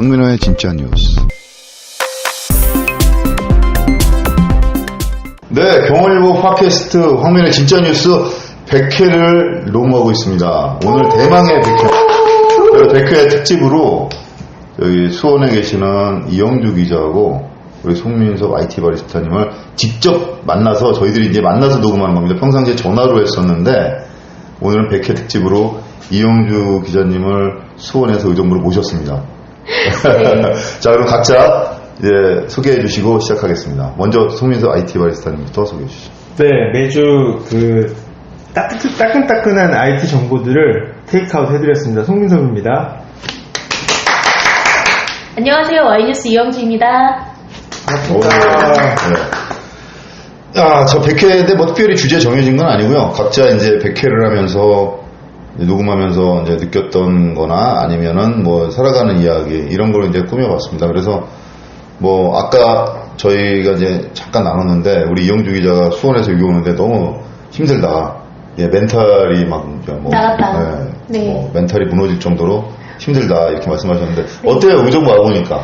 황민호의 진짜 뉴스. 네, 경월일보 팟캐스트 황민호의 진짜 뉴스 100회를 녹음하고 있습니다. 오늘 대망의 100회. 100회 특집으로 여기 수원에 계시는 이영주 기자하고 우리 송민석 IT 바리스타님을 직접 만나서 저희들이 이제 만나서 녹음하는 겁니다. 평상시에 전화로 했었는데 오늘은 100회 특집으로 이영주 기자님을 수원에서 의정부로 모셨습니다. 네. 자, 그럼 각자 소개해 주시고 시작하겠습니다. 먼저 송민석 IT 바리스타님부터 소개해 주시죠. 네, 매주 그 따끈따끈한 IT 정보들을 테이크아웃 해드렸습니다. 송민석입니다. 안녕하세요. 와이뉴스 이영주입니다. 네. 저 100회인데 뭐 특별히 주제 정해진 건 아니고요. 각자 이제 100회를 하면서 녹음하면서 이제 느꼈던 거나 아니면은 뭐 살아가는 이야기 이런 걸 이제 꾸며봤습니다. 그래서 뭐 아까 저희가 이제 잠깐 나눴는데 우리 이영주 기자가 수원에서 여기 오는데 너무 힘들다. 멘탈이 막 뭐 나갔다. 네. 뭐 멘탈이 무너질 정도로 힘들다 이렇게 말씀하셨는데 네. 어때요? 의정부 와보니까?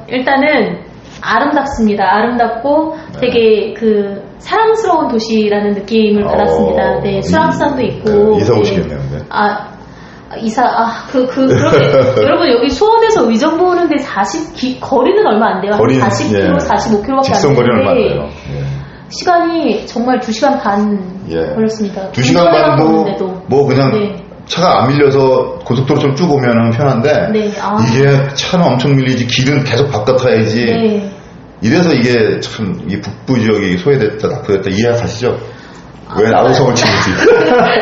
일단은 아름답습니다. 아름답고 되게 그 사랑스러운 도시라는 느낌을 받았습니다. 네, 수락산도 있고. 네, 이사 오시겠네요. 네. 그러게. 여러분, 여기 수원에서 의정부 오는데 거리는 얼마 안 돼요. 40km, 45km밖에 안 되는데. 직선 거리는 얼마 안 돼요. 시간이 정말 2시간 반 걸렸습니다. 2시간 반도 뭐 그냥 차가 안 밀려서 고속도로 좀 쭉 오면은 편한데 이게 차는 엄청 밀리지 길은 계속 바꿔타야지 이래서 이게 참 이 북부 지역이 소외됐다 낙후됐다 이해하시죠? 왜 나우성을 치는지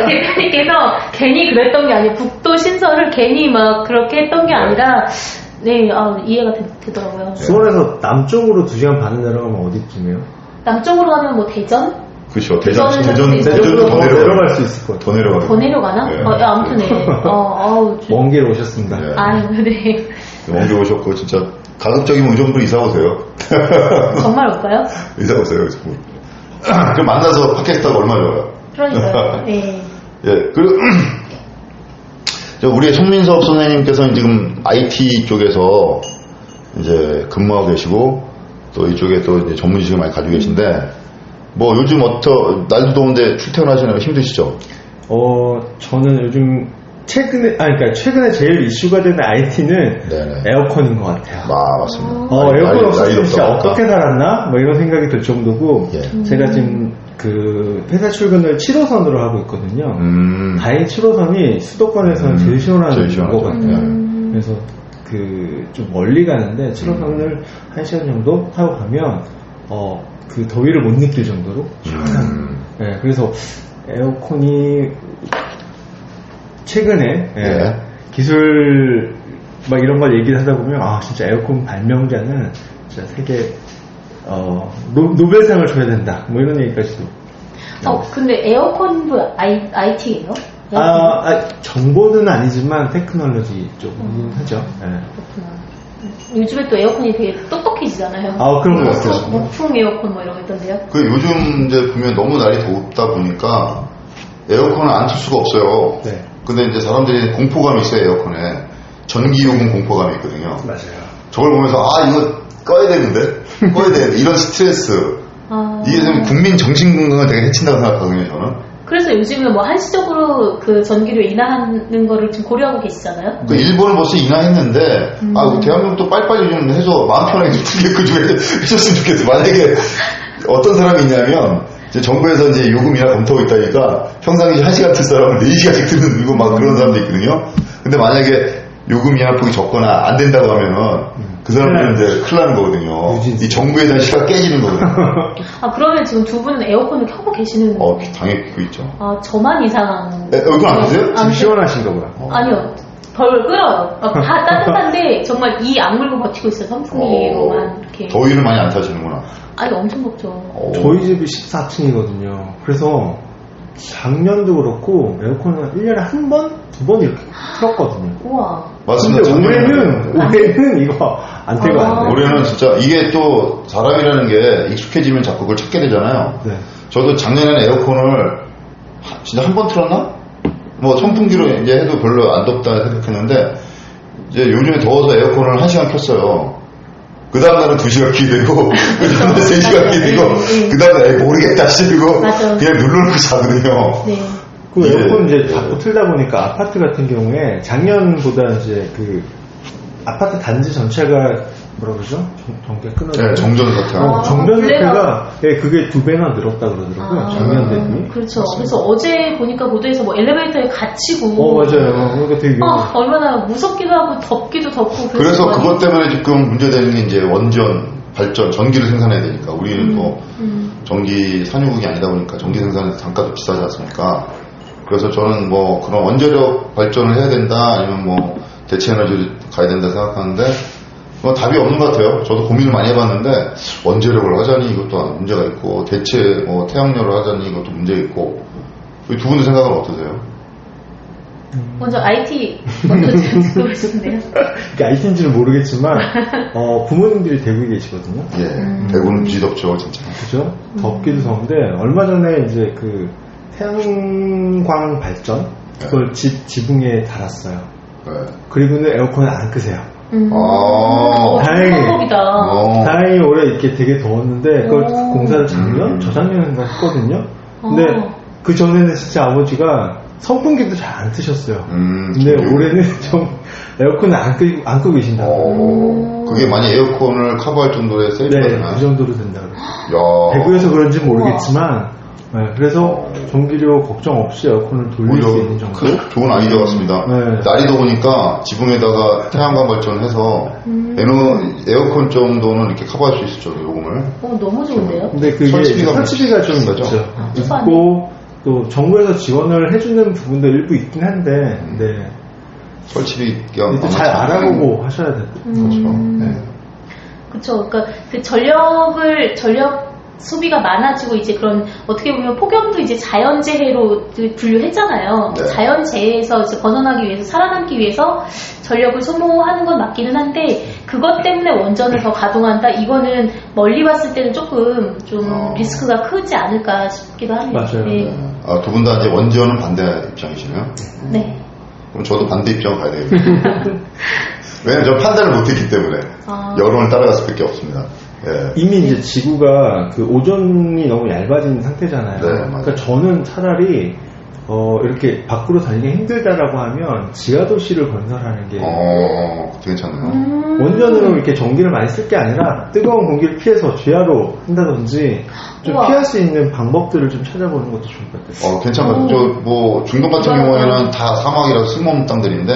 대표님께서 괜히 그랬던 게 아니고 북도 신설을 괜히 막 그렇게 했던 게 아니라 이해가 되더라고요. 수원에서 남쪽으로 2시간 반을 내려가면 어디쯤이에요? 남쪽으로 가면 뭐 대전? 그렇죠. 대전도 더 내려갈 수 있을 것 같아요. 더 내려가나? 네. 아무튼 먼 길 오셨습니다. 네. 먼 길 오셨고 진짜 가급적이면 의정부로 이사 오세요. 정말 올까요? 이사 오세요. 그럼 만나서 팟캐스트가 얼마나 좋아요. 그러니까요. 네. 그리고 우리 송민석 선생님께서는 지금 IT 쪽에서 이제 근무하고 계시고 또 이쪽에 또 이제 전문 지식을 많이 가지고 계신데 뭐 요즘 날도 더운데 출퇴근하시는 거 힘드시죠? 저는 요즘 최근에 제일 이슈가 되는 IT는 에어컨인 것 같아요. 맞습니다. 에어컨 없었으면 진짜 어떻게 살았나? 뭐 이런 생각이 들 정도고, 제가 지금 그 회사 출근을 7호선으로 하고 있거든요. 다행히 7호선이 수도권에서는 제일 시원한 것 같아요. 그래서 좀 멀리 가는데 7호선을 1시간 정도 타고 가면, 그 더위를 못 느낄 정도로 시원한. 그래서 에어컨이 최근에 기술 막 이런 걸 얘기를 하다 보면 진짜 에어컨 발명자는 진짜 세계 노벨상을 줘야 된다 뭐 이런 얘기까지도. 근데 에어컨도 IT예요? 정보는 아니지만 테크놀로지 쪽이긴 하죠. 그렇구나. 요즘에 또 에어컨이 되게 똑똑해지잖아요. 그런 거 같아요. 무풍 에어컨 뭐 이런 거 있던데요? 요즘 이제 보면 너무 날이 덥다 보니까 에어컨을 안 틀 수가 없어요. 네. 근데 이제 사람들이 공포감이 있어요, 에어컨에. 전기요금 공포감이 있거든요. 맞아요. 저걸 보면서, 이거 꺼야 되는데? 이런 스트레스. 이게 좀 국민 정신건강을 되게 해친다고 생각하거든요, 저는. 그래서 요즘은 뭐 한시적으로 그 전기료 인하하는 거를 지금 고려하고 계시잖아요? 일본은 벌써 인하했는데, 대한민국도 빨리빨리 좀 해서 마음 편하게 좀 해줬으면 좋겠어요. 만약에 어떤 사람이 있냐면, 이제 정부에서 이제 요금 인하 검토하고 있다니까 평상시 1시간 틀 사람은 4시간씩 듣는 이거 막 그런 사람도 있거든요. 근데 만약에 요금 인하폭이 적거나 안 된다고 하면은 그 사람들은 이제 큰일 나는 거거든요. 이 정부에 대한 시가 깨지는 거거든요. 그러면 지금 두 분은 에어컨을 켜고 계시는 당연히 켜고 있죠. 저만 이상한. 에어컨 안 켜세요? 지금 시원하신가 보다. 아니요. 덜 끓어요. 다 따뜻한데 정말 이 악물고 버티고 있어요. 선풍기로만 이렇게. 더위를 많이 안 타시는구나. 엄청 덥죠. 저희 집이 14층이거든요. 그래서 작년도 그렇고 에어컨을 1년에 한 번, 2번 이렇게 틀었거든요. 우와. 맞습니다. 올해는 이거 안 틀고 안 돼요. 올해는 진짜 이게 또 사람이라는 게 익숙해지면 자꾸 그걸 찾게 되잖아요. 네. 저도 작년에는 에어컨을 진짜 한 번 틀었나? 뭐 선풍기로 이제 해도 별로 안 덥다 생각했는데 이제 요즘에 더워서 에어컨을 1시간 켰어요. 그 다음날은 2시간 끼되고, 그 다음날 3시간 끼되고, 그 다음날 모르겠다 싶고, 그냥 눌러놓고 자거든요. 네. 그 에어컨 이제 자꾸 틀다 보니까 아파트 같은 경우에 작년보다 이제 그 아파트 단지 전체가 뭐라 그러죠? 전기가 끊어져요. 네, 정전 사태. 정전 사태가 그게 2배나 늘었다 그러더라고요. 작년 대비. 그렇죠. 그래서 어제 보니까 보도에서 뭐 엘리베이터에 갇히고. 맞아요. 그러니까 되게 얼마나 무섭기도 하고 덥기도 덥고. 그래서 그것 때문에 지금 문제되는 게 이제 원전, 발전, 전기를 생산해야 되니까 우리는 또 전기 산유국이 아니다 보니까 전기 생산에 단가도 비싸지 않습니까? 그래서 저는 뭐 그런 원자력 발전을 해야 된다 아니면 뭐 대체 에너지를 가야 된다 생각하는데 뭐 답이 없는 것 같아요. 저도 고민을 많이 해봤는데 원자력을 하자니 이것도 문제가 있고 대체 뭐 태양열을 하자니 이것도 문제가 있고 두 분의 생각은 어떠세요? 먼저 IT 먼저 듣고 싶은데요. IT인지는 모르겠지만 부모님들이 대구에 계시거든요. 예, 대구는 무지 덥죠 진짜. 그죠? 덥기도 더운데 얼마 전에 이제 그 태양광 발전 그걸 지붕에 달았어요. 네. 그리고는 에어컨을 안 끄세요. 다행히 올해 이렇게 되게 더웠는데 그걸 공사를 작년, 저작년인가 했거든요. 근데 그 전에는 진짜 아버지가 선풍기도 잘 안 트셨어요. 근데 올해는 좀 에어컨을 안 끄고 계신다고. 그게 만약 에어컨을 커버할 정도의 세이프가 되나요? 그 정도로 된다고 그래요. 대구에서 그런지 모르겠지만 그래서 전기료 걱정 없이 에어컨을 돌릴 수 있는 정도. 좋은 아이디어 같습니다. 날이 더우니까 지붕에다가 태양광 발전을 해서 에어컨 정도는 이렇게 커버할 수 있을 정도 요금을. 너무 좋은데요? 근데 그게 설치비가 좀 있고 또 정부에서 지원을 해주는 부분도 일부 있긴 한데, 설치비가 잘 알아보고 하셔야 돼요. 그렇죠. 그러니까 그 전력 소비가 많아지고 이제 그런 어떻게 보면 폭염도 이제 자연재해로 분류했잖아요. 네. 자연재해에서 이제 벗어나기 위해서 살아남기 위해서 전력을 소모하는 건 맞기는 한데 그것 때문에 원전을 더 가동한다. 이거는 멀리 봤을 때는 조금 좀 리스크가 크지 않을까 싶기도 합니다. 맞아요. 네. 두 분 다 이제 원전은 반대 입장이시네요. 네. 그럼 저도 반대 입장을 가야 되겠네요. 왜냐면 저 판단을 못했기 때문에 여론을 따라갈 수밖에 없습니다. 이미 이제 지구가 그 오존이 너무 얇아진 상태잖아요. 그러니까 저는 차라리 이렇게 밖으로 다니기 힘들다라고 하면 지하도시를 건설하는 게 괜찮네요. 원전으로 이렇게 전기를 많이 쓸 게 아니라 뜨거운 공기를 피해서 지하로 한다든지 좀 피할 수 있는 방법들을 좀 찾아보는 것도 좋을 것 같아요. 괜찮아요. 저 중동 같은 경우에는 다 사막이라서 쓸모없는 땅들인데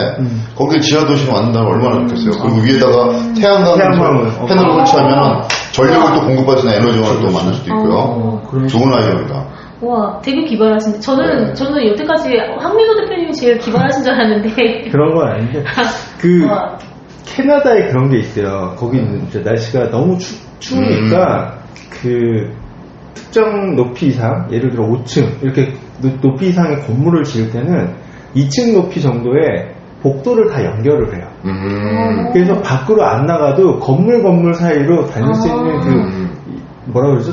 거기에 지하도시를 만든다면 얼마나 좋겠어요. 그리고 위에다가 태양광 패널을 설치하면 전력을 또 공급받는 에너지원을 또 만들 수도 있고요. 좋은 아이디어입니다. 와, 되게 기발하신데. 저는 여태까지 황민호 대표님이 제일 기발하신 줄 알았는데. 그런 건 아닌데. 캐나다에 그런 게 있어요. 거기는 이제 날씨가 너무 추우니까 그 특정 높이 이상, 예를 들어 5층, 이렇게 높이 이상의 건물을 지을 때는 2층 높이 정도의 복도를 다 연결을 해요. 그래서 밖으로 안 나가도 건물 사이로 다닐 수 있는 그, 뭐라 그러죠?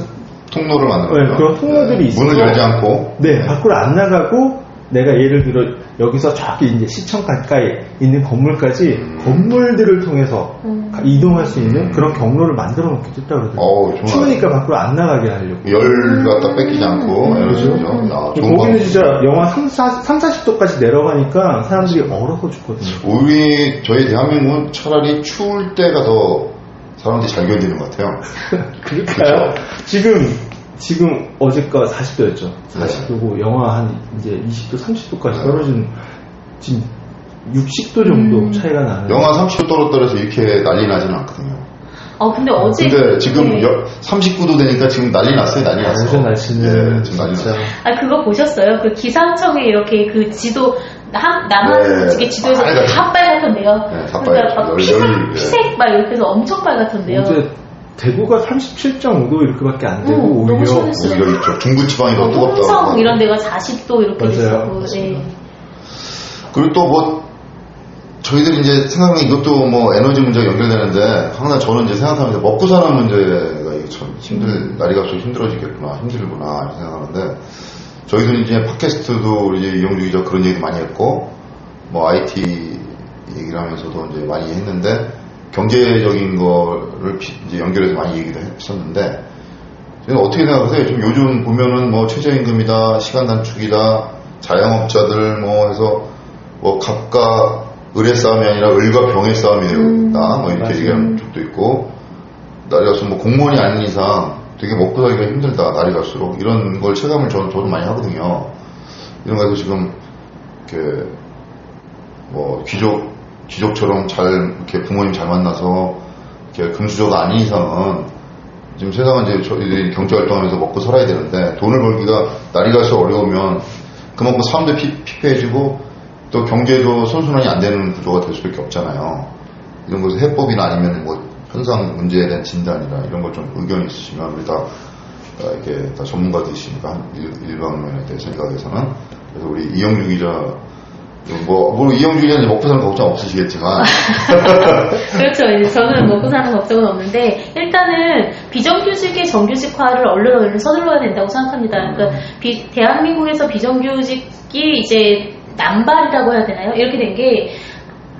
통로를 만들어요. 그런 통로들이 있어요. 문을 열지 않고. 밖으로 안 나가고 내가 예를 들어 여기서 저기 이제 시청 가까이 있는 건물까지 건물들을 통해서 이동할 수 있는 그런 경로를 만들어 놓게 됐다고 그러더라고요. 추우니까 밖으로 안 나가게 하려고. 열 갖다 뺏기지 않고 에너지죠. 거기는 진짜 영하 30-40도까지 내려가니까 사람들이 얼어서 죽거든요. 저희 대한민국은 차라리 추울 때가 더 사람들이 잘 견디는 것 같아요. 그러니까요. 지금 어제가 40도였죠. 40도고 영하 한 이제 20도, 30도까지 떨어진 지금 60도 정도 차이가 나는. 영하 30도 떨어져서 이렇게 난리 나지는 않거든요. 근데 어제. 근데 지금 39도 되니까 지금 난리 났어요. 요즘 날씨는 지금 난리 났어요. 그거 보셨어요? 그 기상청에 이렇게 그 지도 남한 지도에서 다 빨갛던데요. 그러니까 막 피색 막 이렇게 해서 엄청 빨갛던데요. 어제 대구가 37.5도 이렇게밖에 안 되고 오히려 있죠. 중부지방이 더 뜨겁다고. 홍성 이런 데가 40도 이렇게 됐었고. 그리고 또 저희들이 이제 생각하는 이것도 에너지 문제가 연결되는데 항상 저는 이제 생각하면서 먹고 사는 문제가 이거 참 날이 갈수록 힘들구나 이렇게 생각하는데 저희들이 이제 팟캐스트도 이제 이용주 기자 그런 얘기도 많이 했고 IT 얘기를 하면서도 이제 많이 했는데 경제적인 거를 이제 연결해서 많이 얘기도 했었는데 어떻게 생각하세요? 지금 요즘 보면은 뭐 최저임금이다, 시간 단축이다, 자영업자들 뭐 해서 뭐 갑과 을의 싸움이 아니라 을과 병의 싸움이 되겠다, 뭐 이렇게 얘기하는 쪽도 있고, 날이 갈수록 뭐 공무원이 아닌 이상 되게 먹고 살기가 힘들다, 날이 갈수록. 이런 걸 체감을 저도 많이 하거든요. 이런 거에서 지금 이렇게 뭐 귀족처럼 잘 이렇게 부모님 잘 만나서 이렇게 금수저가 아닌 이상은 지금 세상은 이제 저희들이 경제 활동하면서 먹고 살아야 되는데 돈을 벌기가 날이 갈수록 어려우면 그만큼 삶도 피폐해지고 또 경제도 선순환이 안 되는 구조가 될 수밖에 없잖아요. 이런 것을 해법이나 아니면 뭐 현상 문제에 대한 진단이나 이런 걸 좀 의견이 있으시면 우리 다 이렇게 다 전문가들이시니까 일방면에 대해 생각에서는. 그래서 우리 이영주 기자 뭐 이영주 기자는 먹고 사는 걱정 없으시겠지만 그렇죠. 저는 먹고 사는 걱정은 없는데 일단은 비정규직의 정규직화를 얼른 서둘러야 된다고 생각합니다. 그러니까 대한민국에서 비정규직이 이제 남발이라고 해야 되나요? 이렇게 된 게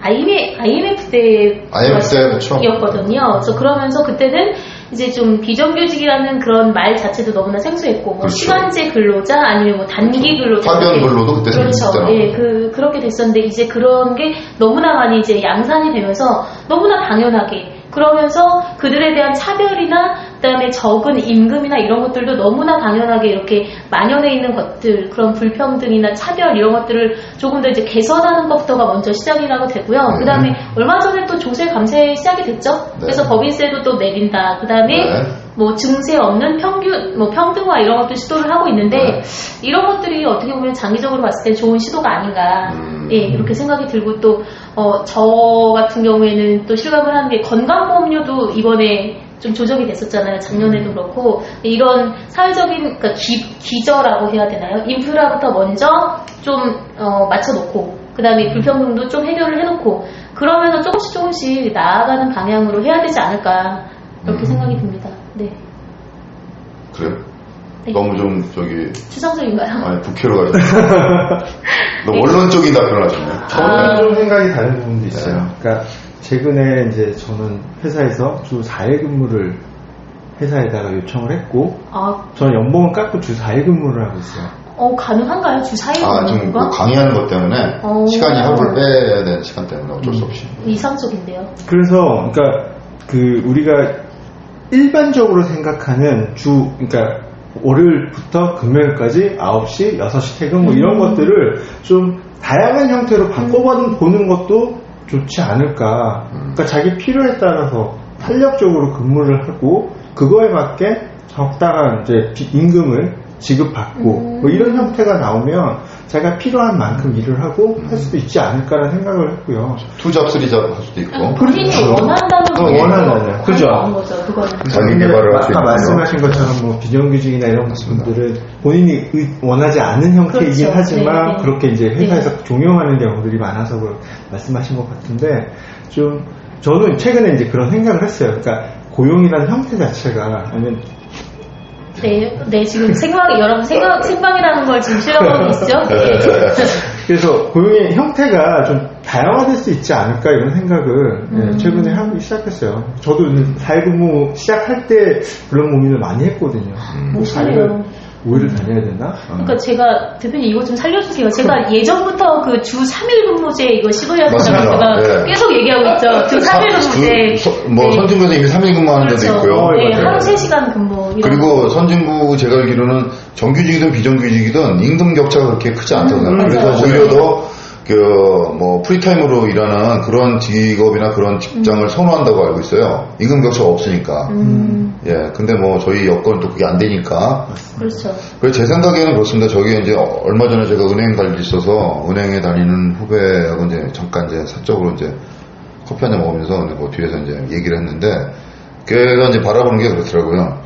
IMF 때였거든요. 그래서 그러면서 그때는 이제 좀 비정규직이라는 그런 말 자체도 너무나 생소했고, 뭐 그렇죠. 시간제 근로자 아니면 뭐 단기 근로자, 파견 근로도 그때 그렇죠. 예, 그렇게 됐었는데 이제 그런 게 너무나 많이 이제 양산이 되면서 너무나 당연하게. 그러면서 그들에 대한 차별이나 그다음에 적은 임금이나 이런 것들도 너무나 당연하게 이렇게 만연해 있는 것들, 그런 불평등이나 차별 이런 것들을 조금 더 이제 개선하는 것부터가 먼저 시작이라고 되고요. 그다음에 얼마 전에 또 조세 감세 시작이 됐죠. 네. 그래서 법인세도 또 내린다. 그다음에 뭐 증세 없는 평등화 이런 것도 시도를 하고 있는데 이런 것들이 어떻게 보면 장기적으로 봤을 때 좋은 시도가 아닌가. 예, 이렇게 생각이 들고 또 저 같은 경우에는 또 실감을 하는 게 건강보험료도 이번에 좀 조정이 됐었잖아요. 작년에도 그렇고 이런 사회적인 그러니까 기저라고 해야 되나요? 인프라부터 먼저 좀 맞춰놓고 그 다음에 불평등도 좀 해결을 해놓고 그러면서 조금씩 나아가는 방향으로 해야 되지 않을까 이렇게 생각이 듭니다. 네. 그래요? 네. 너무 좀 추상적인가요? 아니 국회로 가셨네. 너무 원론적인 답변을 하셨네. 저는 좀 생각이 다른 부분도 있어요. 그러니까 최근에 이제 저는 회사에서 주 4일 근무를 회사에다가 요청을 했고, 저는 연봉은 깎고 주 4일 근무를 하고 있어요. 가능한가요? 주 4일 지금 근무가? 그 강의하는 것 때문에 시간이 하루를 빼야 되는 시간 때문에 어쩔 수 없이. 이상적인데요. 그래서 그러니까 우리가 일반적으로 생각하는 그러니까 월요일부터 금요일까지 9시, 6시 퇴근 뭐 이런 것들을 좀 다양한 형태로 바꿔보는 것도 좋지 않을까. 그러니까 자기 필요에 따라서 탄력적으로 근무를 하고 그거에 맞게 적당한 이제 임금을 지급받고 뭐 이런 형태가 나오면 자기가 필요한 만큼 일을 하고 할 수도 있지 않을까라는 생각을 했고요. 투잡, 쓰리잡 할 수도 있고. 본인이 원한다면 원하는 그죠. 자기 개발을 할 수 있는 아까 말씀하신 것처럼 뭐 비정규직이나 이런 분들은 본인이 원하지 않는 형태이긴 그렇죠. 하지만 네, 네. 그렇게 이제 회사에서 종용하는 경우들이 많아서 말씀하신 것 같은데 좀 저는 최근에 이제 그런 생각을 했어요. 그러니까 고용이라는 형태 자체가 아니면 네, 지금 여러분 생방이라는 걸 지금 실험하고 계시죠? 네. 그래서 고용의 형태가 좀 다양화될 수 있지 않을까 이런 생각을 최근에 하기 시작했어요. 저도 4일 근무 시작할 때 그런 고민을 많이 했거든요. 4일을 5일을 다녀야 되나? 그러니까 제가 대표님 이거 좀 살려주세요. 제가 예전부터 그 주 3일 근무제 이거 시도해야 된다고 제가 계속 얘기하고 있죠. 주 3일 근무제. 선진부에서 이미 3일 근무하는 데도 있고요. 네, 하루 3시간 근무. 그리고 선진부 제가 알기로는 정규직이든 비정규직이든 임금 격차가 그렇게 크지 않다고 생각해요. 그래서 오히려 더 뭐 프리타임으로 일하는 그런 직업이나 그런 직장을 선호한다고 알고 있어요. 임금 격차가 없으니까. 예, 근데 뭐 저희 여건은 또 그게 안 되니까. 그렇죠. 그래서 제 생각에는 그렇습니다. 저기 이제 얼마 전에 제가 은행 갈 일이 있어서 은행에 다니는 후배하고 이제 잠깐 이제 사적으로 이제 커피 한잔 먹으면서 뭐 뒤에서 이제 얘기를 했는데 걔가 이제 바라보는 게 그렇더라고요.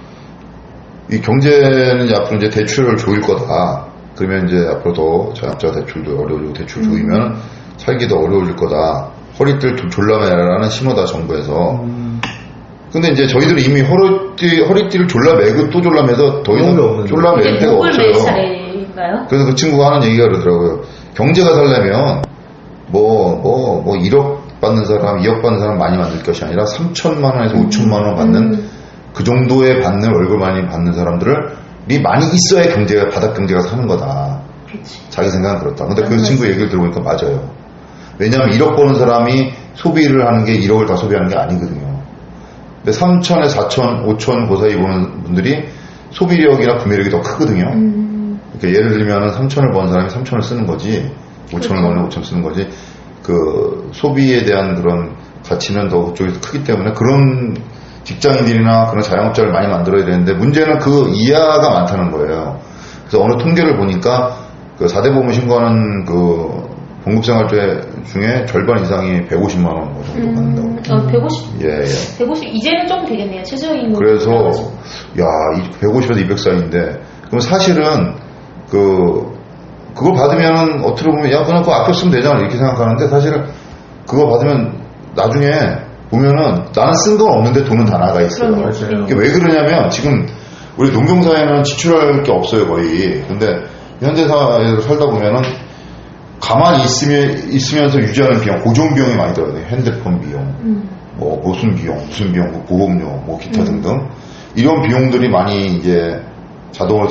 이 경제는 이제 앞으로 이제 대출을 조일 거다. 그러면 이제 앞으로 더 자영업자 대출도 어려워지고 대출 조이면 살기도 어려워질 거다. 허리띠를 졸라매라는 신호다 정부에서. 근데 이제 저희들은 이미 허리띠를 졸라매고 또 졸라매서 더 이상 졸라맬 데가 없어요. 차례인가요? 그래서 그 친구가 하는 얘기가 그러더라고요. 경제가 살려면 뭐 1억 받는 사람, 2억 받는 사람 많이 만들 것이 아니라 3천만 원에서 5천만 원 받는 그 정도의 받는 월급 많이 받는 사람들이 많이 있어야 경제가, 바닥 경제가 사는 거다. 그치. 자기 생각은 그렇다. 근데 그 친구 얘기를 들어보니까 맞아요. 왜냐하면 1억 버는 사람이 소비를 하는 게 1억을 다 소비하는 게 아니거든요. 근데 3천에 4천, 5천 그 사이 보는 분들이 소비력이나 구매력이 더 크거든요. 그러니까 예를 들면 3천을 버는 사람이 3천을 쓰는 거지, 5천을 버는 5천 쓰는 거지, 그 소비에 대한 그런 가치는 더 그쪽에서 크기 때문에 그런 직장인들이나 그런 자영업자를 많이 만들어야 되는데 문제는 그 이하가 많다는 거예요. 그래서 어느 통계를 보니까 그 4대 보험 신고하는 그 봉급생활제 중에 절반 이상이 150만 원 정도 받는다고. 150? 예. 150, 이제는 좀 되겠네요. 최저임금. 그래서, 야, 150에서 200사이인데, 그럼 사실은, 그걸 받으면은, 어떻게 보면, 야, 그냥 그거 아껴 쓰면 되잖아. 이렇게 생각하는데, 사실은, 그거 받으면, 나중에, 보면은, 나는 쓴 건 없는데 돈은 다 나가 있어요. 그게 왜 그러냐면, 지금, 우리 농경사회는 지출할 게 없어요, 거의. 근데, 현대사회에서 살다 보면은, 가만히 있으면서 유지하는 비용, 고정 비용이 많이 들어요. 핸드폰 비용, 뭐 무슨 비용, 뭐 보험료, 뭐 기타 등등 이런 비용들이 많이 이제 자동으로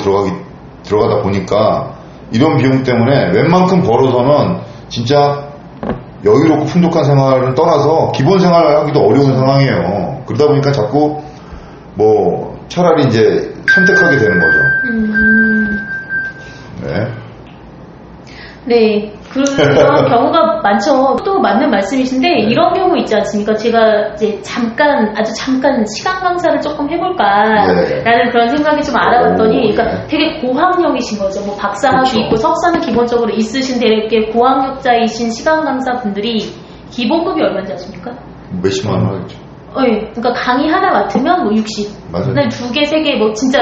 들어가다 보니까 이런 비용 때문에 웬만큼 벌어서는 진짜 여유롭고 풍족한 생활을 떠나서 기본 생활하기도 어려운 상황이에요. 그러다 보니까 자꾸 뭐 차라리 이제 선택하게 되는 거죠. 네. 네, 그런 경우가 많죠. 또 맞는 말씀이신데 이런 경우 있지 않습니까? 제가 이제 아주 잠깐 시간 강사를 조금 해볼까라는 그런 생각이 좀 알아봤더니, 그러니까 되게 고학력이신 거죠. 뭐 박사학위 그렇죠. 있고 석사는 기본적으로 있으신 되게 고학력자이신 시간 강사 분들이 기본급이 얼마인지 아십니까? 몇십만 원 하겠죠. 네, 그러니까 강의 하나 맡으면 뭐 60. 맞아요. 그다음에 2개, 3개, 뭐 진짜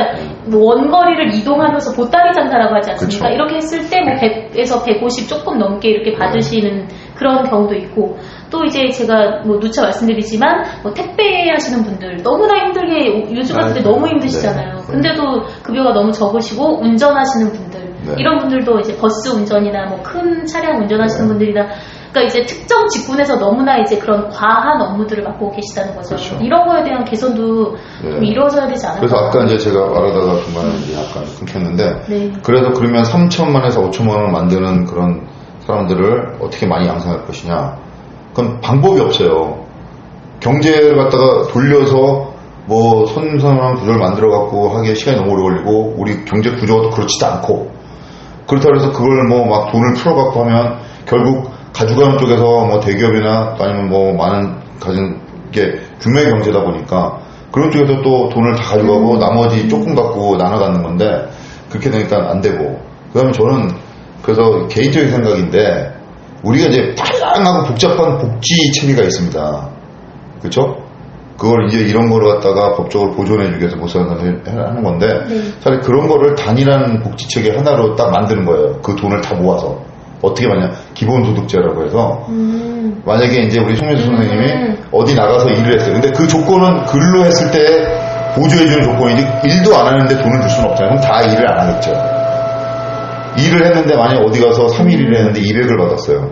뭐 원거리를 이동하면서 보따리 장사라고 하지 않습니까? 그쵸. 이렇게 했을 때 뭐 100에서 150 조금 넘게 이렇게 받으시는 그런 경우도 있고, 또 이제 제가 뭐 누차 말씀드리지만 뭐 택배 하시는 분들 너무나 힘들게 요즘 같은 때 너무 힘드시잖아요. 네. 근데도 급여가 너무 적으시고 운전하시는 분들, 이런 분들도 이제 버스 운전이나 뭐 큰 차량 운전하시는 분들이나, 그러니까 이제 특정 직군에서 너무나 이제 그런 과한 업무들을 맡고 계시다는 거죠. 그렇죠. 이런 거에 대한 개선도 좀 이루어져야 되지 않을까. 그래서 아까 이제 제가 말하다가 중간에 이제 약간 끊겼는데, 네. 그래서 그러면 3천만에서 5천만 원을 만드는 그런 사람들을 어떻게 많이 양성할 것이냐? 그건 방법이 없어요. 경제를 갖다가 돌려서 뭐 선선한 구조를 만들어 갖고 하기에 시간이 너무 오래 걸리고, 우리 경제 구조가 또 그렇지도 않고, 그렇다고 해서 그걸 뭐 막 돈을 풀어 갖고 하면 결국 가져가는 쪽에서 뭐 대기업이나 아니면 뭐 많은 가진 게 중매 경제다 보니까 그런 쪽에서 또 돈을 다 가져가고 나머지 조금 갖고 나눠 갖는 건데, 그렇게 되니까 안 되고, 그다음에 저는 그래서 개인적인 생각인데, 우리가 이제 다양하고 복잡한 복지 체계가 있습니다. 그렇죠? 그걸 이제 이런 거를 갖다가 법적으로 보존해주기 위해서 보상을 하는 건데, 차라리 그런 거를 단일한 복지 체계 하나로 딱 만드는 거예요. 그 돈을 다 모아서. 어떻게 받냐? 기본소득제라고 해서, 만약에 이제 우리 송민수 선생님이 어디 나가서 일을 했어요. 근데 그 조건은 근로 했을 때 보조해주는 조건이지, 일도 안 하는데 돈을 줄 수는 없잖아요. 그럼 다 일을 안 하겠죠. 일을 했는데 만약에 어디 가서 3일 일을 했는데 200을 받았어요.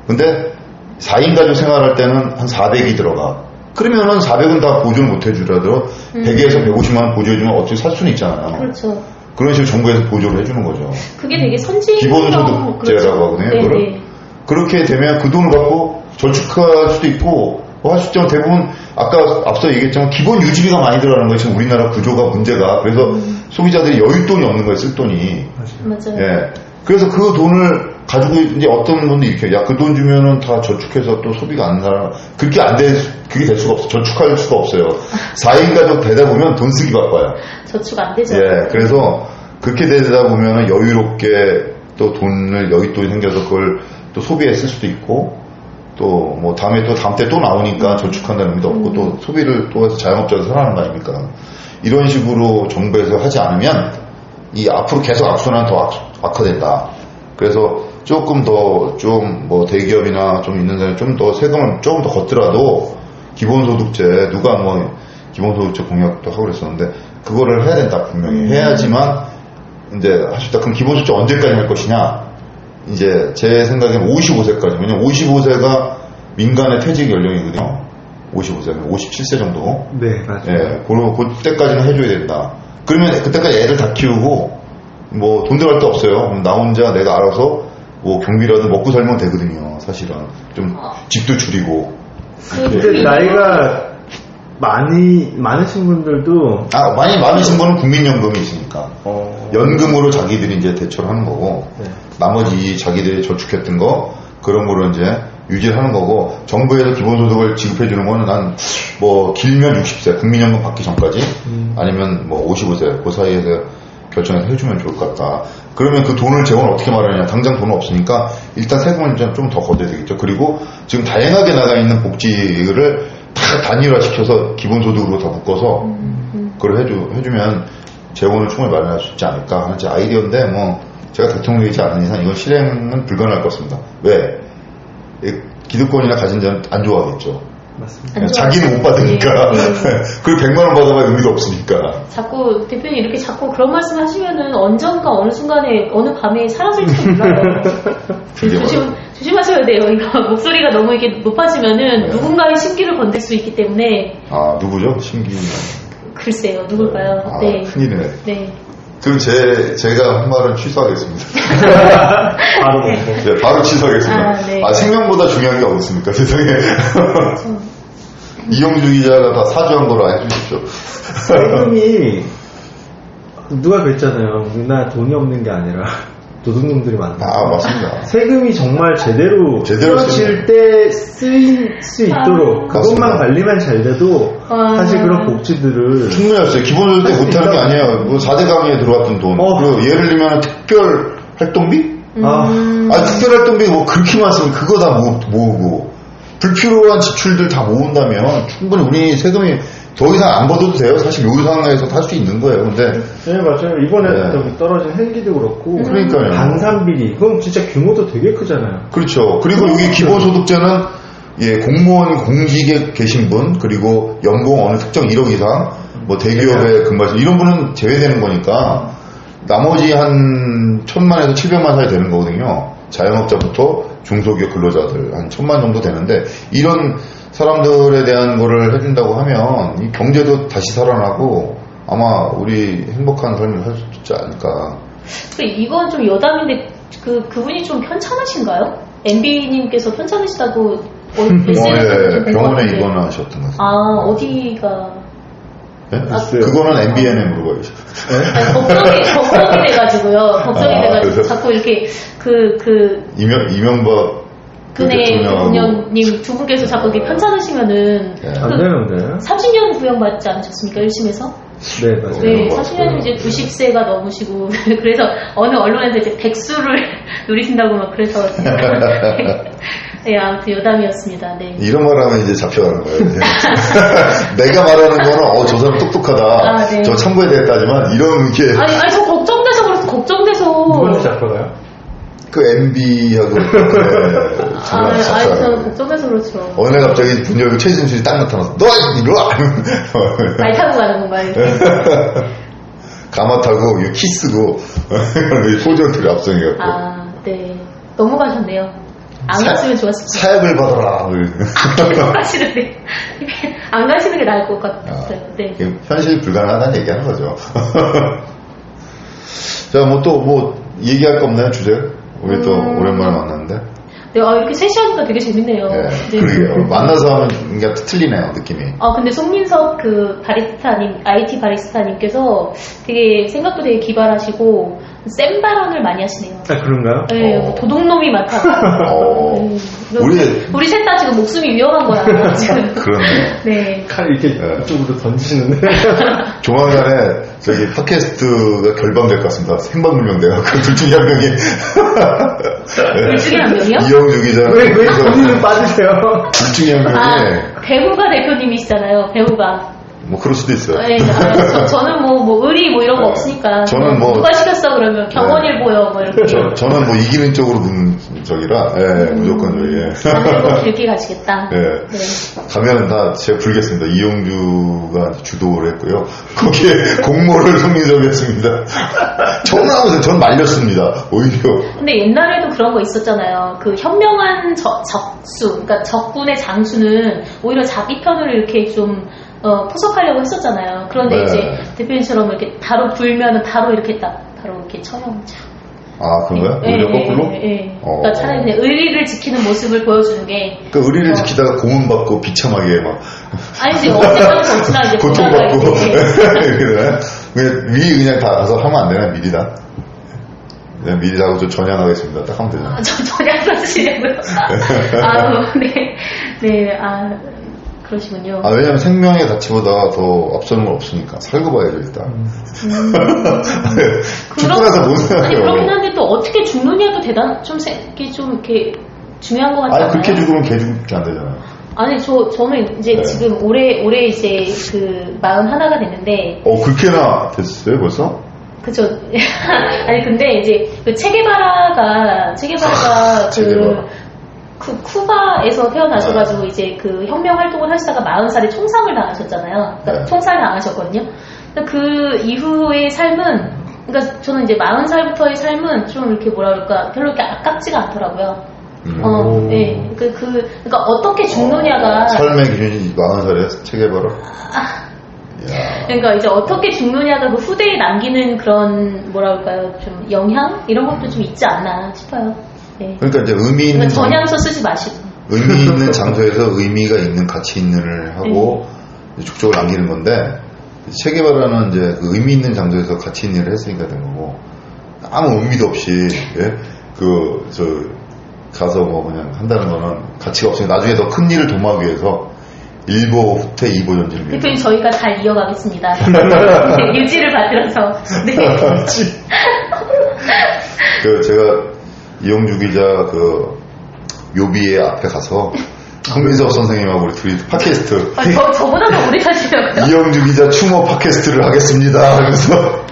근데 4인 가족 생활할 때는 한 400이 들어가. 그러면은 400은 다 보조를 못 해주더라도 100에서 150만 원 보조해주면 어떻게 살 수는 있잖아요. 그렇죠. 그런 식으로 정부에서 보조를 해주는 거죠. 그게 되게 선진 기본소득제라고 그렇죠. 하거든요. 네, 그거를. 네. 그렇게 되면 그 돈을 갖고 저축할 수도 있고, 할 수 있지만 대부분 아까 앞서 얘기했지만 기본 유지비가 많이 들어가는 거예요. 지금 우리나라 구조가 문제가. 그래서 소비자들이 여윳돈이 없는 거예요. 쓸 돈이. 맞아요. 예. 그래서 그 돈을 가지고 이제 어떤 분도 이렇게, 야, 그 돈 주면은 다 저축해서 또 소비가 안 나라. 그렇게 그게 될 수가 없어. 저축할 수가 없어요. 4인 가족 되다 보면 돈 쓰기 바빠요. 저축 안 되죠. 예. 그래서 그렇게 되다 보면은 여유롭게 또 여윳돈이 생겨서 그걸 또 소비에 쓸 수도 있고, 또 뭐 다음 때 또 나오니까 저축한다는 의미도 없고, 또 소비를 또 해서 자영업자도 살아나는 거 아닙니까? 이런 식으로 정부에서 하지 않으면 이 앞으로 계속 악순환 더 악화된다. 그래서 조금 더 좀 뭐 대기업이나 좀 있는 사람이 좀 더 세금을 조금 더 걷더라도 기본소득제, 누가 뭐 기본소득제 공약도 하고 그랬었는데 그거를 해야 된다. 분명히 해야지만 이제 할 수 있다. 그럼 기본소득제 언제까지 할 것이냐? 이제 제 생각에는 55세까지. 왜냐면 55세가 민간의 퇴직 연령이거든요. 55세면 57세 정도. 네, 맞아요. 예, 그때까지는 해줘야 된다. 그러면 그때까지 애들 다 키우고 뭐 돈 들어갈 데 없어요. 그럼 나 혼자 내가 알아서 뭐 경비라도 먹고 살면 되거든요. 사실은 좀 집도 줄이고. 근데 나이가 많으신 분들도 많이 많으신 분은 국민연금이 있으니까 연금으로 자기들이 이제 대처를 하는 거고 네. 나머지 자기들이 저축했던 거 그런 거로 이제 유지를 하는 거고 정부에서 기본소득을 지급해 주는 거는 난 뭐 길면 60세 국민연금 받기 전까지 아니면 뭐 55세 그 사이에서 결정해서 해주면 좋을 것 같다. 그러면 그 돈을 재원 어떻게 마련하냐. 당장 돈은 없으니까 일단 세금을 좀 더 걷어야 되겠죠. 그리고 지금 다양하게 나가 있는 복지를 다 단일화시켜서 기본소득으로 다 묶어서 그걸 해주면 재원을 충분히 마련할 수 있지 않을까 하는 제 아이디어인데 뭐 제가 대통령이지 않은 이상 이건 실행은 불가능할 것 같습니다. 왜? 기득권이나 가진 자는 안 좋아하겠죠. 맞습니다. 자기는 못 받으니까. 그리고 100만 원 받아봐야 의미가 없으니까. 자꾸 대표님 이렇게 자꾸 그런 말씀 하시면은 언젠가 어느 순간에 어느 밤에 사라질지도 몰라요. 조심하셔야 돼요. 이거 목소리가 너무 이렇게 높아지면은 네. 누군가의 심기를 건들 수 있기 때문에. 누구죠? 심기. 글쎄요, 누굴까요? 네. 큰일이네. 네. 그럼 제가 한 말은 취소하겠습니다. 바로 네, 바로 취소하겠습니다. 네. 생명보다 중요한 게 어디 있습니까, 세상에. 이영주 기자가 다 사주한 거로 해주십시오. 세금이 누가 그랬잖아요. 우리나라 돈이 없는 게 아니라 도둑놈들이 많다. 맞습니다. 세금이 정말 제대로 쓰여질 때 쓰일 수 있도록 그것만 관리만 잘 돼도 사실 그런 복지들을 충분히 했어요. 기본소득 때 못하는 게 아니에요. 뭐 4대 강의에 들어왔던 돈. 그리고 예를 들면 특별 활동비? 특별 활동비 뭐 그렇게 많습니다. 그거 다 모으고 불필요한 지출들 다 모은다면 충분히 우리 세금이 더 이상 안 걷어도 돼요. 사실 요 상황에서 할 수 있는 거예요. 근데 네 맞아요. 이번에 떨어진 헬기도 그렇고 그러니까요. 방산비리 그건 진짜 규모도 되게 크잖아요. 그렇죠. 그리고 여기 기본소득제는 공무원 공직에 계신 분 그리고 연봉 어느 특정 1억 이상 뭐 대기업에 근무하신 이런 분은 제외되는 거니까 나머지 한 1000만에서 700만 사이 되는 거거든요. 자영업자부터 중소기업 근로자들 한 1000만 정도 되는데 이런 사람들에 대한 거를 해준다고 하면 이 경제도 다시 살아나고 아마 우리 행복한 삶을 살 수 있지 않을까. 이건 좀 여담인데 그분이 좀 편찮으신가요? MB님께서 편찮으시다고 네, 병원에 입원하셨던 것 같습니다. 어디가? 네? 그거는 MBN에 물어봐야죠. 걱정이 돼가지고요. 걱정이 돼가지고 자꾸 이렇게 이명박 대통령님 두 분께서 자꾸 이렇게 편찮으시면은 안 되는데 30년 구형받지 않으셨습니까? 1심에서? 네 맞아요. 네, 30년이 이제 90세가 넘으시고 그래서 어느 언론에서 이제 백수를 누리신다고 막 그래서 네, 아무튼 여담이었습니다. 네. 이런 말 하면 이제 잡혀가는 거예요. 내가 말하는 거는 저 사람 똑똑하다. 네. 저 참고해야 되겠다지만 이런 게 아니 저 걱정돼서 누구한테 잡혀가요? 그 MB하고 저는 걱정돼서 그렇죠. 어느 날 갑자기 문 열고 최진실이 딱 나타나서 너 이리 와! 말 타고 가는 건가요? 가마 타고 키스고 포즈를 앞서해갖고 네. 넘어가셨네요. 안 갔으면 좋았을 텐데. 사약을 받아라. 가시는데 안 가시는 게 나을 것 같아요. 네. 현실 불가능하다는 얘기하는 거죠. 자, 또 얘기할 거 없나요, 주제? 우리 또 오랜만에 만났는데. 네, 이렇게 셋이 하니까 되게 재밌네요. 네, 네. 그러게요. 만나서 하면 뭔가 틀리네요, 느낌이. 근데 송민석 IT 바리스타님께서 되게 생각도 되게 기발하시고 센 발언을 많이 하시네요. 그런가요? 네, 도둑놈이 많다. 우리 셋 다 지금 목숨이 위험한 거야, 지금. 그렇네요. 네. 칼 이렇게 이쪽으로 던지시는데. 조만간에 팟캐스트가 결방될 것 같습니다. 생방불명돼요. 둘 중에 한 명이. 둘 중에 한 명이요? 이영주 기자. 왜 본인은 빠지세요? 둘 중에 한 명이. 배우가 대표님이시잖아요, 배우가. 뭐 그럴 수도 있어요. 네, 저는 뭐 의리 뭐 이런 거 없으니까. 저는 뭐 누가 시켰어 그러면 경원일보요 뭐 이렇게. 저는 뭐 이기는 쪽으로 둔 적이라 무조건 저기. 하늘도 길게 가시겠다. 네. 가면은 다 제가 불겠습니다. 이용주가 주도를 했고요. 거기에 공모를 성민석이 했습니다. 전 말렸습니다. 오히려. 근데 옛날에도 그런 거 있었잖아요. 그 현명한 적수, 그러니까 적군의 장수는 오히려 자기 편을 이렇게 좀 포섭하려고 했었잖아요. 그런데 네. 이제 대표님처럼 이렇게 바로 불면은 바로 이렇게 바로 이렇게 처형하죠. 아, 그런가요? 오히려 거꾸로? 예. 그러니까 차라리 그냥 의리를 지키는 모습을 보여주는 게. 그 의리를 지키다가 고문 받고 비참하게 막. 아니, 이제 언제까지 없지나 이제. 고통받고. 그냥 미리 그냥 다 가서 하면 안 되나, 미리 다? 그냥 미리 하고 좀 전향하겠습니다. 딱 하면 되잖아요. 전향 하시려고요? 네, 그러시군요. 왜냐면 생명의 가치보다 더 앞서는 건 없으니까. 살고 봐야죠, 일단. 죽고 나서 못 생각해요. 그렇긴 한데 또 어떻게 죽느냐도 이렇게 중요한 것 같지 않아요? 그렇게 죽으면 개 죽게 안 되잖아요. 아니, 저는 이제 지금 올해 이제 41가 됐는데. 그렇게나 됐어요, 벌써? 그쵸. 아니, 근데 이제 체게바라가 쿠바에서 태어나셔가지고 이제 그 혁명 활동을 하시다가 40살에 총상을 당하셨잖아요. 그러니까 총살 당하셨거든요. 그 이후의 삶은, 그러니까 저는 이제 40살부터의 삶은 좀 이렇게 별로 이렇게 아깝지가 않더라고요. 네. 그러니까 어떻게 죽느냐가. 삶의 기준이 40살에 체계바라? 그러니까 이제 어떻게 죽느냐가 그 후대에 남기는 그런 좀 영향? 이런 것도 좀 있지 않나 싶어요. 네. 그러니까 이제 의미 있는 전향서 쓰지 마시고 의미 있는 장소에서 의미가 있는 가치 있는 일을 하고 족적을 남기는 건데 체계바라는 이제 그 의미 있는 장소에서 가치 있는 일을 했으니까 된 거고 아무 의미도 없이 가서 뭐 그냥 한다는 거는 가치가 없으니까 나중에 더 큰 일을 도모하기 위해서 일보 후퇴 2보 전진을 위해서 대표님 저희가 잘 이어가겠습니다. 네, 유지를 받들어서 네. 제가 이용주 기자 묘비의 앞에 가서 황민석 선생님하고 우리 둘이 팟캐스트 저보다 더 오래 하시려고요? 이용주 기자 추모 팟캐스트를 하겠습니다 하면서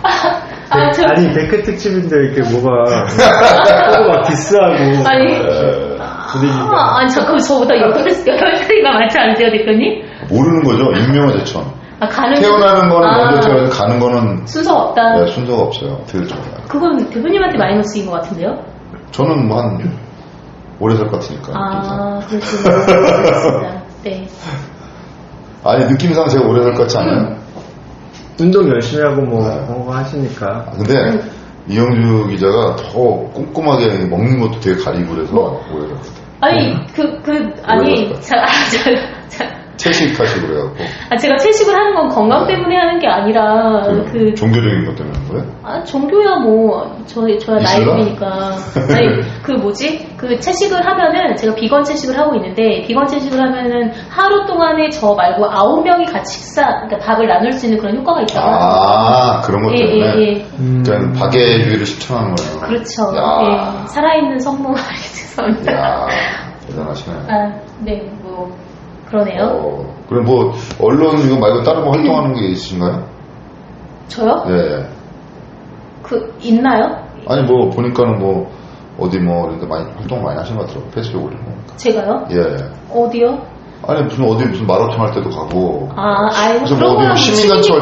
아니 백회 특집인데 이렇게 뭐가 서로 막 디스하고 분위기가 아니 잠깐만 저보다 8살이가 많지 않으세요 대표님? 모르는 거죠. 임명화제천 태어나는 거는 먼저 태어나서 가는 거는 순서가 없다. 네, 순서가 없어요. 어떻게 좀 그건 대표님한테 마이너스인 것 같은데요? 저는 뭐 한 오래 살 것 같으니까. 그렇습니다. 네. 아니 느낌상 제가 오래 살 것 같지 않아요? 운동 열심히 하고 그런 거 하시니까. 근데 이용주 기자가 더 꼼꼼하게 먹는 것도 되게 가리고 그래서 오래 살 것 같아요. 채식하시고 그래갖고. 제가 채식을 하는 건 건강 때문에 하는 게 아니라 종교적인 것 때문에 하는 거예요? 종교야 저야 나이님이니까. 채식을 하면은 제가 비건 채식을 하고 있는데 비건 채식을 하면은 하루 동안에 저 말고 9명이 같이 그러니까 밥을 나눌 수 있는 그런 효과가 있다고. 그런 것 때문에. 그러니까 박애주의를 실천하는 거예요. 그렇죠. 살아있는 성모 죄송합니다. 대단하시네. 네, 그러네요. 그럼 언론 이거 말고 다른 거 활동하는 게 있으신가요? 저요? 네. 있나요? 아니, 보니까는 어디 이런데 많이, 활동 많이 하시는 것 같더라고요. 페이스북 올리는 거. 제가요? 예. 어디요? 아니, 무슨 마라톤 할 때도 가고. 그래서 어디 시민단체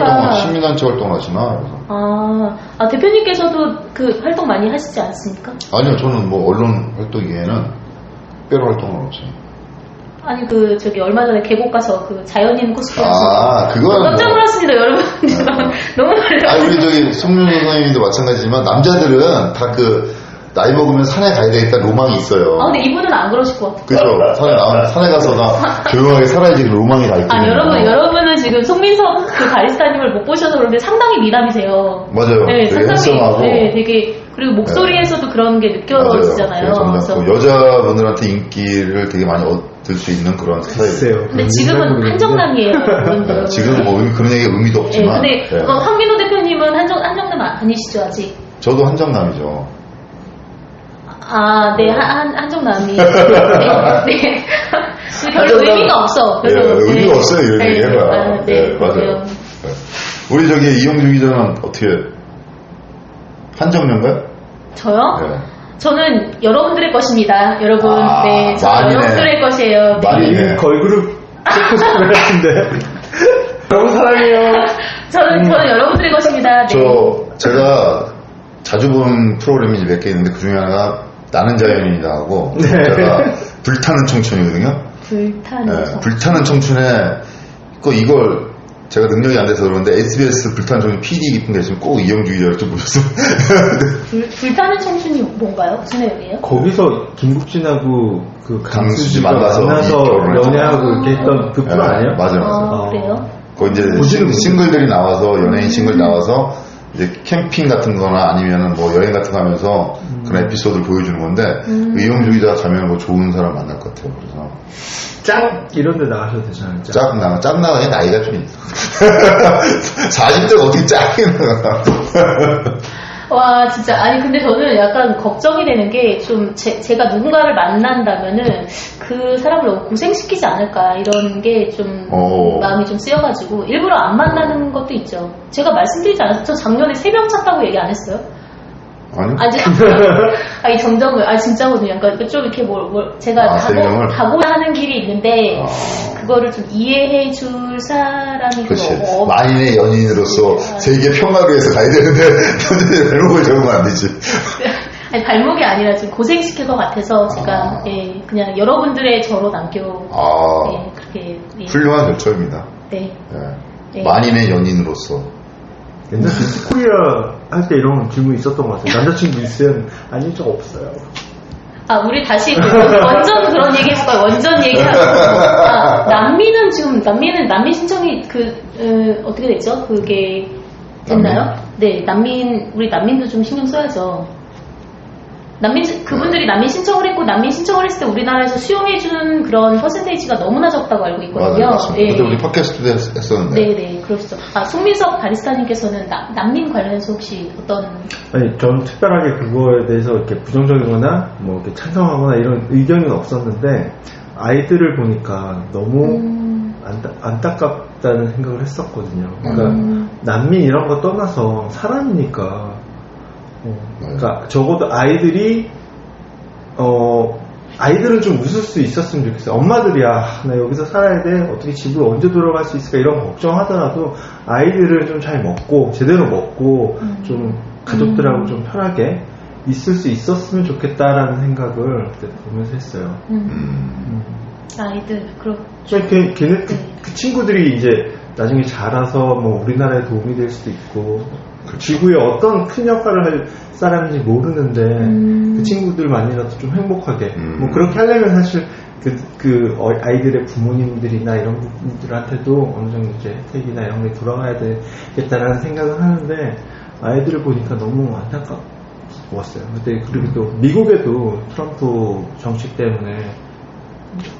활동 하시나? 그래서. 대표님께서도 활동 많이 하시지 않습니까? 아니요, 저는 언론 활동에는 특별 활동은 없어요. 아니 얼마 전에 계곡 가서 자연인 코스프레 그건 깜짝 놀랐습니다 여러분. 너무 놀랐어요. 우리 송윤 선생님도 마찬가지지만 남자들은 다 나이 먹으면 산에 가야 되겠다 로망이 있어요. 근데 이분은 안 그러실 것 같아요. 그죠? 산에 가서 나 조용하게 살아야지 로망이 다 있거든요. 여러분은 지금 송민석 바리스타님을 못 보셔서 그런데 상당히 미남이세요. 맞아요. 네, 되게 핸섬하고. 네, 그리고 목소리에서도 그런 게 느껴지잖아요. 그래서 여자분들한테 인기를 되게 많이 얻을 수 있는 그런 스타일이에요. 근데 지금은 한정남이에요. 지금은 그런 얘기가 의미도 없지만. 근데 황민호 대표님은 한정남 아니시죠 아직? 저도 한정남이죠. 네, 한정남이. 네. 별로 의미가 없어. 예, 의미가 없어요. 이런 얘기 해봐. 아, 네, 맞아요. 우리 저기 이용주 기자는 어떻게 한정년가요? 저요? 네. 저는 여러분들의 것입니다. 여러분, 네, 저는 여러분들의 것이에요. 많이네. 걸그룹 체크스프레 같은데. 너무 사랑해요. 저는 여러분들의 것입니다. 네. 제가 자주 본 프로그램이 몇 개 있는데 그 중에 하나가 나는 자연인이다 하고 제가 불타는 청춘이거든요. 불타는 청춘에 이걸 제가 능력이 안 돼서 그러는데 SBS 불타는 청춘 PD 깊은 게 있으면 꼭 이영주 기자를 좀 보셨으면. 불타는 청춘이 뭔가요? 무슨 내용이에요? 거기서 김국진하고 그 강수지가 만나서 연애하고 이렇게 했던 그 프로 아니에요? 맞아요. 그래요? 거기 이제 싱글들이 나와서 연예인 싱글 나와서 이제 캠핑 같은 거나 아니면은 뭐 여행 같은 거 하면서 그런 에피소드를 보여주는 건데 이용주 기자 가면 뭐 좋은 사람 만날 것 같아요. 그래서 짝 이런 데 나가셔도 되잖아요. 짝 나가야 나이가 좀 있어. 40대가 어떻게 짝이 나가. 와, 진짜. 아니, 근데 저는 약간 걱정이 되는 게 좀 제가 누군가를 만난다면은 그 사람을 너무 고생시키지 않을까 이런 게 좀 마음이 좀 쓰여가지고 일부러 안 만나는 것도 있죠. 제가 말씀드리지 않았어요? 저 작년에 3명 찼다고 얘기 안 했어요? 아니? 아니, 정정을, 진짜거든요. 그러니까 좀 이렇게 제가 가고자 하는 길이 있는데, 그거를 좀 이해해 줄 사람이 그렇지. 만인의 연인으로서 세계 평화를 위해서 가야 되는데, 현재 발목을 잡으면 안 되지. 아니, 발목이 아니라 좀 고생시킬 것 같아서, 제가, 그냥 여러분들의 저로 그렇게. 훌륭한 결정입니다. 네. 만인의 연인으로서. 옛날 미스코리아 할 때 이런 질문이 있었던 것 같아요. 남자친구 있으면 아닌 적 없어요. 우리 다시 원전 그런 얘기 했을 거예요. 원전 얘기하고. 난민 신청이 어떻게 됐죠? 그게 됐나요? 네, 우리 난민도 좀 신경 써야죠. 그분들이 난민 신청을 했고, 난민 신청을 했을 때 우리나라에서 수용해주는 그런 퍼센테이지가 너무나 적다고 알고 있거든요. 맞아요. 네. 근데 우리 팟캐스트도 했었는데. 네네, 그렇죠. 송민석 바리스타님께서는 난민 관련해서 혹시 어떤. 아니, 저는 특별하게 그거에 대해서 이렇게 부정적이거나, 뭐, 이렇게 찬성하거나 이런 의견은 없었는데, 아이들을 보니까 너무 안타깝다는 생각을 했었거든요. 그러니까, 난민 이런 거 떠나서 사람이니까, 그러니까 적어도 아이들은 좀 웃을 수 있었으면 좋겠어요. 엄마들이야, 나 여기서 살아야 돼, 어떻게 집으로 언제 돌아갈 수 있을까 이런 걱정하더라도 아이들을 좀 잘 먹고 제대로 먹고 좀 가족들하고 좀 편하게 있을 수 있었으면 좋겠다라는 생각을 그때 보면서 했어요. 아이들 그렇죠. 걔네 그 친구들이 이제 나중에 자라서 뭐 우리나라에 도움이 될 수도 있고 지구에 어떤 큰 역할을 할 사람인지 모르는데 그 친구들만이라도 좀 행복하게 뭐 그렇게 하려면 사실 아이들의 부모님들이나 이런 분들한테도 어느 정도 이제 혜택이나 이런 게 돌아가야 되겠다라는 생각을 하는데 아이들을 보니까 너무 안타까웠어요. 그리고 또 미국에도 트럼프 정책 때문에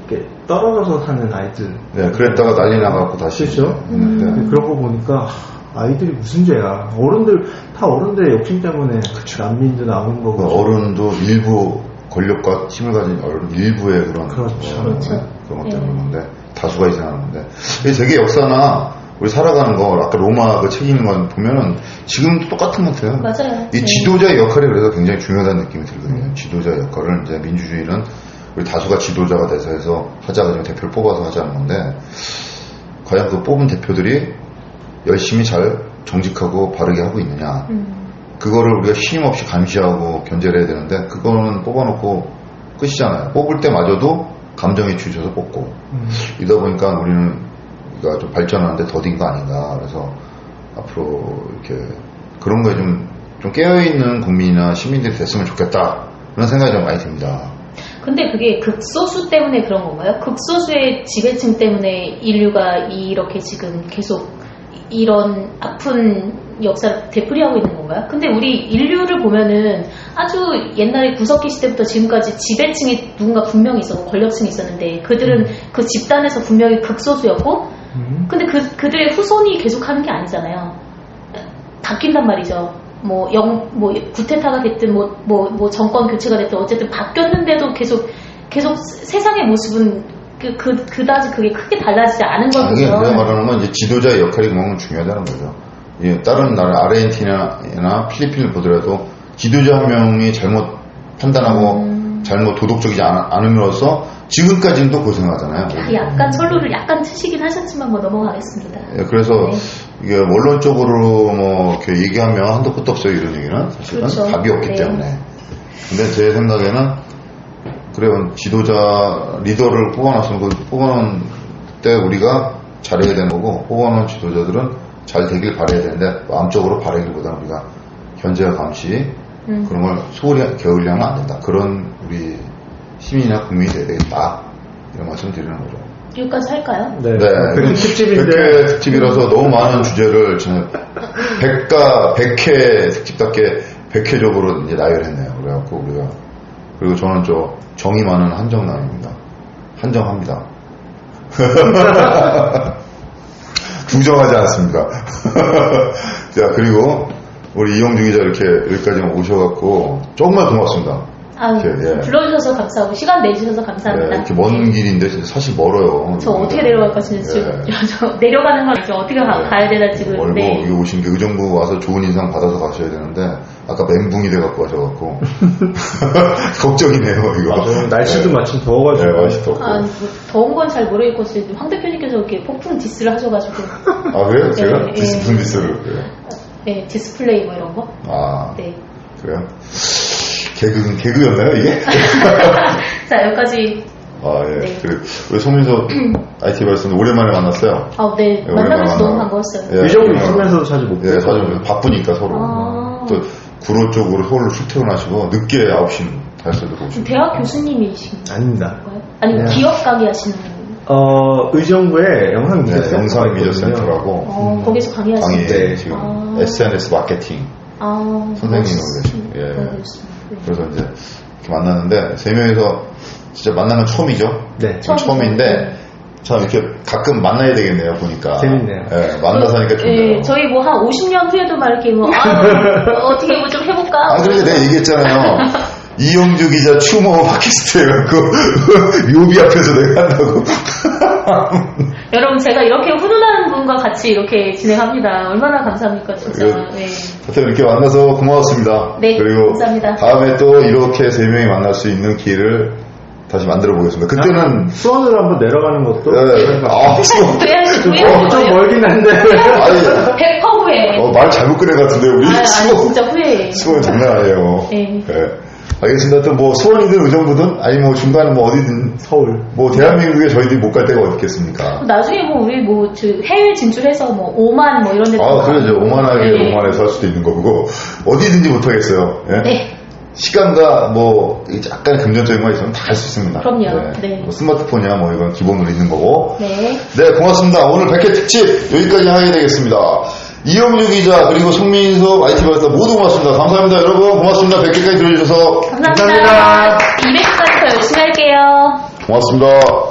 이렇게 떨어져서 사는 아이들. 네, 그랬다가 난리 나갖고 다시. 그렇죠. 그런 거 보니까 아이들이 무슨 죄야. 어른들의 욕심 때문에 난민도 나오는 거고. 어른도 일부 권력과 힘을 가진 어른 일부의 그런 그렇죠. 그런 것 때문에 그런데 다수가 이상하는 건데 되게 역사나 우리 살아가는 거 아까 로마 그 책 읽는 거 보면은 지금도 똑같은 것 같아요. 맞아요. 이 지도자의 역할이 그래서 굉장히 중요하다는 느낌이 들거든요. 지도자의 역할을 이제 민주주의는 우리 다수가 지도자가 돼서 해서 하자가 대표를 뽑아서 하자는 건데 과연 그 뽑은 대표들이 열심히 잘 정직하고 바르게 하고 있느냐 그거를 우리가 쉼 없이 감시하고 견제를 해야 되는데 그거는 뽑아놓고 끝이잖아요. 뽑을 때마저도 감정에 취해서 뽑고 이러다 보니까 우리는 좀 발전하는데 더딘 거 아닌가. 그래서 앞으로 이렇게 그런 거에 좀 깨어있는 국민이나 시민들이 됐으면 좋겠다 그런 생각이 좀 많이 듭니다. 근데 그게 극소수 때문에 그런 건가요? 극소수의 지배층 때문에 인류가 이렇게 지금 계속 이런 아픈 역사를 되풀이하고 있는 건가요? 근데 우리 인류를 보면은 아주 옛날에 구석기 시대부터 지금까지 지배층이 누군가 분명히 있었고 권력층이 있었는데 그들은 그 집단에서 분명히 극소수였고 근데 그들의 후손이 계속 하는 게 아니잖아요. 바뀐단 말이죠. 뭐 구테타가 됐든 뭐 정권 교체가 됐든 어쨌든 바뀌었는데도 계속 세상의 모습은 그다지 그게 크게 달라지지 않은 걸 이게 보면. 내가 말하는 건 이제 지도자의 역할이 그만큼 중요하다는 거죠. 예, 다른 나라 아르헨티나나 필리핀을 보더라도 지도자 한 명이 잘못 판단하고 잘못 도덕적이지 않음으로써 지금까지도 고생하잖아요. 약간 선로를 약간 트시긴 하셨지만 뭐 넘어가겠습니다. 예, 그래서 이게 원론적으로 뭐 이렇게 얘기하면 한도 끝도 없어요. 이런 얘기는 사실은 그렇죠. 답이 없기 때문에. 근데 제 생각에는 그래요. 지도자 리더를 뽑아놨으면 그 뽑아놓은 때 우리가 잘해야 되는 거고 뽑아놓은 지도자들은 잘 되길 바라야 되는데 마음적으로 바라기보다는 우리가 현재와 감시 그런 걸 소홀히 게을리하면 안 된다. 그런 우리 시민이나 국민이 돼야 되겠다. 이런 말씀을 드리는 거죠. 여기까지 할까요? 네. 그 특집인데. 100회 특집이라서 너무 많은 주제를 저는 100회 특집답게 100회적으로 이제 나열했네요. 그래갖고 우리가 그리고 저는 정이 많은 한정남입니다. 한정합니다. 부정하지 않습니다. 자, 그리고 우리 이영주 기자 이렇게 여기까지 오셔갖고 정말 고맙습니다. 예. 불러주셔서 감사하고 시간 내주셔서 감사합니다. 이렇게 먼 길인데 사실 멀어요. 저 어떻게 내려갈까 지금 저 내려가는 건 지금 어떻게 가야 되나 지금. 멀고 여기 오신 게 의정부 와서 좋은 인상 받아서 가셔야 되는데 아까 멘붕이 돼갖고 하셔갖고 걱정이네요 이거. 맞아요. 날씨도 마침 더워가지고. 네, 날씨 덥고. 뭐 더운 건 잘 모르겠고 황 대표님께서 이렇게 폭풍 디스를 하셔가지고. 아 그래요? 제가 네, 무슨 디스를 그래요? 네, 디스플레이 뭐 이런 거. 아 네. 그래요? 개그였나요 이게? 자 여기까지. 아 예. 네. 그리고 우리 송민서 IT 발전 오랜만에 만났어요. 네. 만나면서 너무 반가웠어요. 의정부 있으면서도 자주 못 예, 자주 바쁘니까 서로. 또 구로 쪽으로 서울로 출퇴근하시고 늦게 9시 달서도 오시고. 대학 교수님이신 아닙니다. 거예요? 아니면 기업 강의하시는? 의정부의 영상미디어센터. 영상미디어센터라고. 거기서 강의하시는? 강의 지금 SNS 마케팅 선생님으로 계시고. 예. 그래서 이제 이렇게 만났는데 3명이서 진짜 만나면 처음이죠. 네. 처음인데 참 이렇게 가끔 만나야 되겠네요 보니까. 재밌네요. 예, 만나서 하니까 좋네요. 예, 저희 뭐 한 50년 후에도 막 이렇게 뭐 어떻게 뭐 좀 해볼까? 그래서 내가 얘기했잖아요. 이영주 기자 추모 팟캐스트 해갖고 묘비 앞에서 내가 한다고. 여러분 제가 이렇게 훈훈한 분과 같이 이렇게 진행합니다. 얼마나 감사합니까 진짜. 네. 하여튼 이렇게 만나서 고마웠습니다. 네, 그리고 감사합니다. 다음에 또 이렇게 3명이 만날 수 있는 기회를 다시 만들어 보겠습니다. 그때는 수원으로 한번 내려가는 것도. 수원. 좀 멀긴 한데. 100% 후회. 말 잘못 꺼낸 것 같은데 우리 아니 수원. 진짜 후회. 수원 장난 아니에요. 네. 알겠습니다. 또 뭐 수원이든 의정부든 아니 뭐 중간에 뭐 어디든 서울. 뭐 대한민국에 저희들이 못 갈 데가 어디 있겠습니까? 나중에 뭐 우리 뭐 해외 진출해서 뭐 오만 뭐 이런 데. 그러죠. 오만하게 오만에서 할 수도 있는 거고 어디든지 못 하겠어요. 예? 네. 시간과 뭐 약간 금전적인 거 있으면 다 할 수 있습니다. 그럼요. 네. 뭐 스마트폰이야 뭐 이건 기본으로 있는 거고. 네. 네, 고맙습니다. 오늘 100회 특집 여기까지 하게 되겠습니다. 이영주 기자 그리고 송민석 IT바이스타 모두 고맙습니다. 감사합니다. 여러분 고맙습니다. 100회까지 들어주셔서 감사합니다. 200회까지 더 열심히 할게요. 고맙습니다.